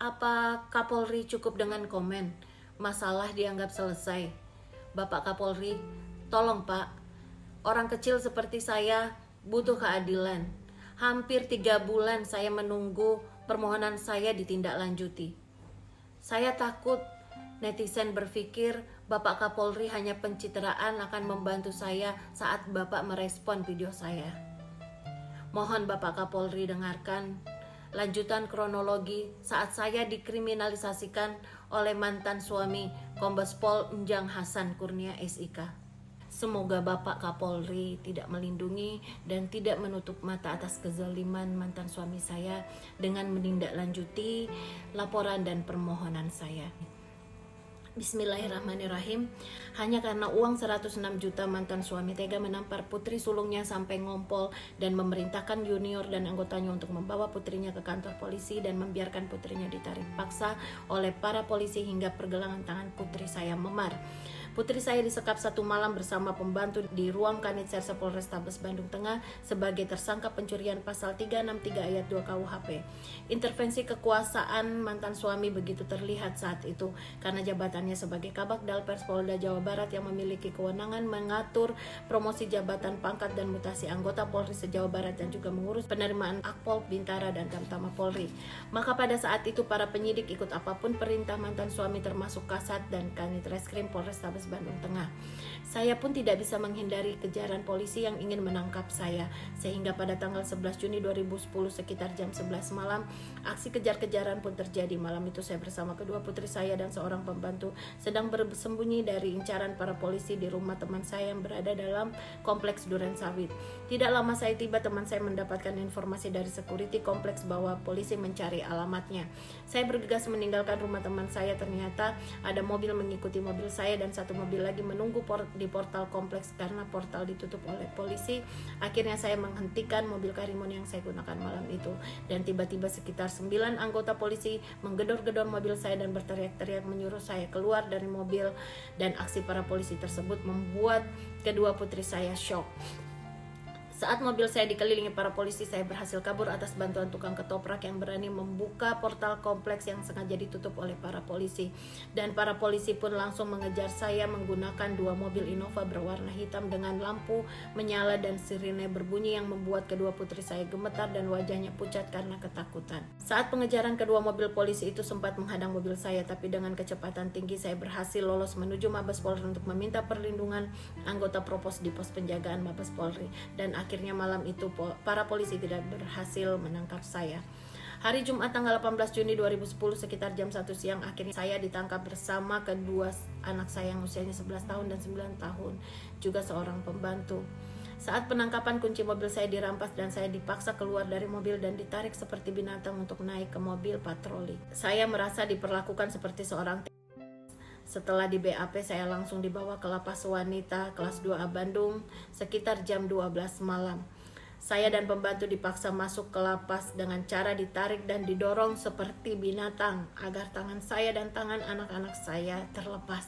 Apa Kapolri cukup dengan komen? Masalah dianggap selesai. Bapak Kapolri, tolong Pak, orang kecil seperti saya butuh keadilan. Hampir 3 bulan saya menunggu permohonan saya ditindaklanjuti. Saya takut netizen berpikir Bapak Kapolri hanya pencitraan akan membantu saya saat Bapak merespon video saya. Mohon Bapak Kapolri dengarkan lanjutan kronologi saat saya dikriminalisasikan oleh mantan suami Kombes Pol Enjang Hasan Kurnia SIK. Semoga Bapak Kapolri tidak melindungi dan tidak menutup mata atas kezaliman mantan suami saya dengan menindaklanjuti laporan dan permohonan saya. Bismillahirrahmanirrahim. Hanya karena uang 106 juta mantan suami tega menampar putri sulungnya sampai ngompol dan memerintahkan junior dan anggotanya untuk membawa putrinya ke kantor polisi dan membiarkan putrinya ditarik paksa oleh para polisi hingga pergelangan tangan putri saya memar. Putri saya disekap 1 malam bersama pembantu di ruang Kanit Serse Polrestabes Bandung Tengah sebagai tersangka pencurian pasal 363 ayat 2 KUHP. Intervensi kekuasaan mantan suami begitu terlihat saat itu karena jabatannya sebagai Kabak Dalpers Polda Jawa Barat yang memiliki kewenangan mengatur promosi jabatan pangkat dan mutasi anggota Polri se-Jawa Barat dan juga mengurus penerimaan Akpol, Bintara, dan Tamtama Polri. Maka pada saat itu para penyidik ikut apapun perintah mantan suami termasuk Kasat dan Kanit Reskrim Polrestabes Bandung Tengah. Saya pun tidak bisa menghindari kejaran polisi yang ingin menangkap saya, sehingga pada tanggal 11 Juni 2010 sekitar jam 11 malam, aksi kejar-kejaran pun terjadi. Malam itu saya bersama kedua putri saya dan seorang pembantu sedang bersembunyi dari incaran para polisi di rumah teman saya yang berada dalam kompleks Duren Sawit. Tidak lama saya tiba, teman saya mendapatkan informasi dari security kompleks bahwa polisi mencari alamatnya. Saya bergegas meninggalkan rumah teman saya, ternyata ada mobil mengikuti mobil saya dan satu mobil lagi menunggu di portal kompleks karena portal ditutup oleh polisi. Akhirnya saya menghentikan mobil Karimun yang saya gunakan malam itu dan tiba-tiba sekitar 9 anggota polisi menggedor-gedor mobil saya dan berteriak-teriak menyuruh saya keluar dari mobil, dan aksi para polisi tersebut membuat kedua putri saya syok. Saat mobil saya dikelilingi para polisi, saya berhasil kabur atas bantuan tukang ketoprak yang berani membuka portal kompleks yang sengaja ditutup oleh para polisi. Dan para polisi pun langsung mengejar saya menggunakan 2 mobil Innova berwarna hitam dengan lampu menyala dan sirine berbunyi yang membuat kedua putri saya gemetar dan wajahnya pucat karena ketakutan. Saat pengejaran, kedua mobil polisi itu sempat menghadang mobil saya, tapi dengan kecepatan tinggi saya berhasil lolos menuju Mabes Polri untuk meminta perlindungan anggota Propos di pos penjagaan Mabes Polri. Dan akhirnya malam itu para polisi tidak berhasil menangkap saya. Hari Jumat tanggal 18 Juni 2010 sekitar jam 1 siang akhirnya saya ditangkap bersama kedua anak saya yang usianya 11 tahun dan 9 tahun, juga seorang pembantu. Saat penangkapan, kunci mobil saya dirampas dan saya dipaksa keluar dari mobil dan ditarik seperti binatang untuk naik ke mobil patroli. Saya merasa diperlakukan seperti seorang. Setelah di BAP, saya langsung dibawa ke lapas wanita kelas 2A Bandung sekitar jam 12 malam. Saya dan pembantu dipaksa masuk ke lapas dengan cara ditarik dan didorong seperti binatang agar tangan saya dan tangan anak-anak saya terlepas,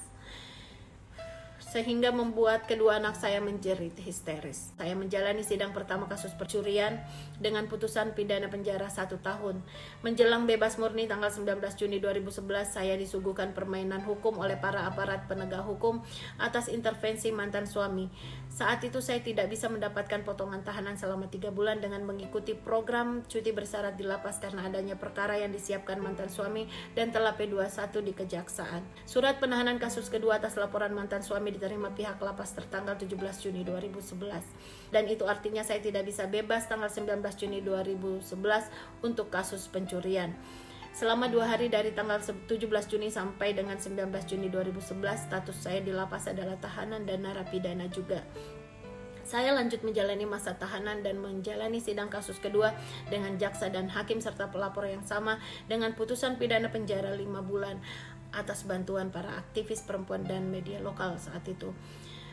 sehingga membuat kedua anak saya menjerit histeris. Saya menjalani sidang pertama kasus pencurian dengan putusan pidana penjara 1 tahun. Menjelang bebas murni tanggal 19 Juni 2011, saya disuguhkan permainan hukum oleh para aparat penegak hukum atas intervensi mantan suami. Saat itu saya tidak bisa mendapatkan potongan tahanan selama 3 bulan dengan mengikuti program cuti bersyarat di lapas karena adanya perkara yang disiapkan mantan suami dan telah P21 di Kejaksaan. Surat penahanan kasus kedua atas laporan mantan suami diterima pihak lapas tertanggal 17 Juni 2011. Dan itu artinya saya tidak bisa bebas tanggal 19 Juni 2011 untuk kasus pencurian. Selama 2 hari dari tanggal 17 Juni sampai dengan 19 Juni 2011, status saya di lapas adalah tahanan dan narapidana juga. Saya lanjut menjalani masa tahanan dan menjalani sidang kasus kedua dengan jaksa dan hakim serta pelapor yang sama dengan putusan pidana penjara 5 bulan atas bantuan para aktivis perempuan dan media lokal saat itu.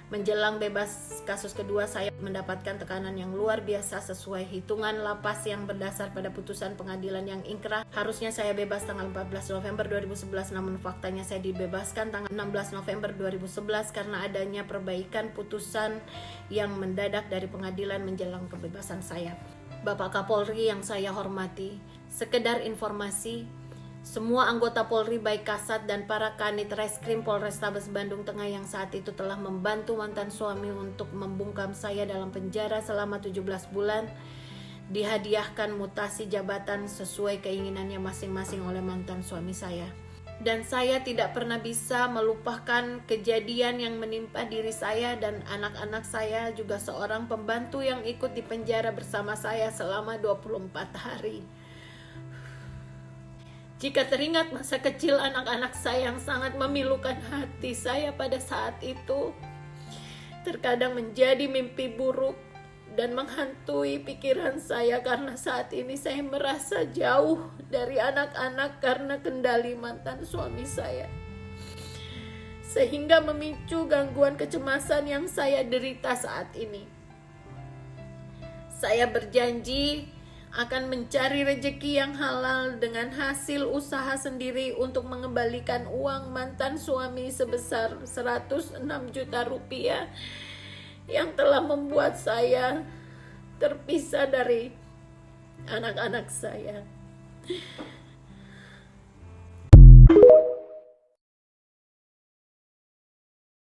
Menjelang bebas kasus kedua, saya mendapatkan tekanan yang luar biasa sesuai hitungan lapas yang berdasar pada putusan pengadilan yang ingkrah. Harusnya saya bebas tanggal 14 November 2011, namun faktanya saya dibebaskan tanggal 16 November 2011 karena adanya perbaikan putusan yang mendadak dari pengadilan menjelang kebebasan saya. Bapak Kapolri yang saya hormati, sekedar informasi, Semua anggota Polri baik Kasat dan para Kanit Reskrim Polrestabes Bandung Tengah yang saat itu telah membantu mantan suami untuk membungkam saya dalam penjara selama 17 bulan dihadiahkan mutasi jabatan sesuai keinginannya masing-masing oleh mantan suami saya. Dan saya tidak pernah bisa melupakan kejadian yang menimpa diri saya dan anak-anak saya, juga seorang pembantu yang ikut di penjara bersama saya selama 24 hari. Jika teringat masa kecil anak-anak saya yang sangat memilukan hati saya pada saat itu, terkadang menjadi mimpi buruk dan menghantui pikiran saya karena saat ini saya merasa jauh dari anak-anak karena kendali mantan suami saya. Sehingga memicu gangguan kecemasan yang saya derita saat ini. Saya berjanji akan mencari rezeki yang halal dengan hasil usaha sendiri untuk mengembalikan uang mantan suami sebesar 106 juta rupiah yang telah membuat saya terpisah dari anak-anak saya.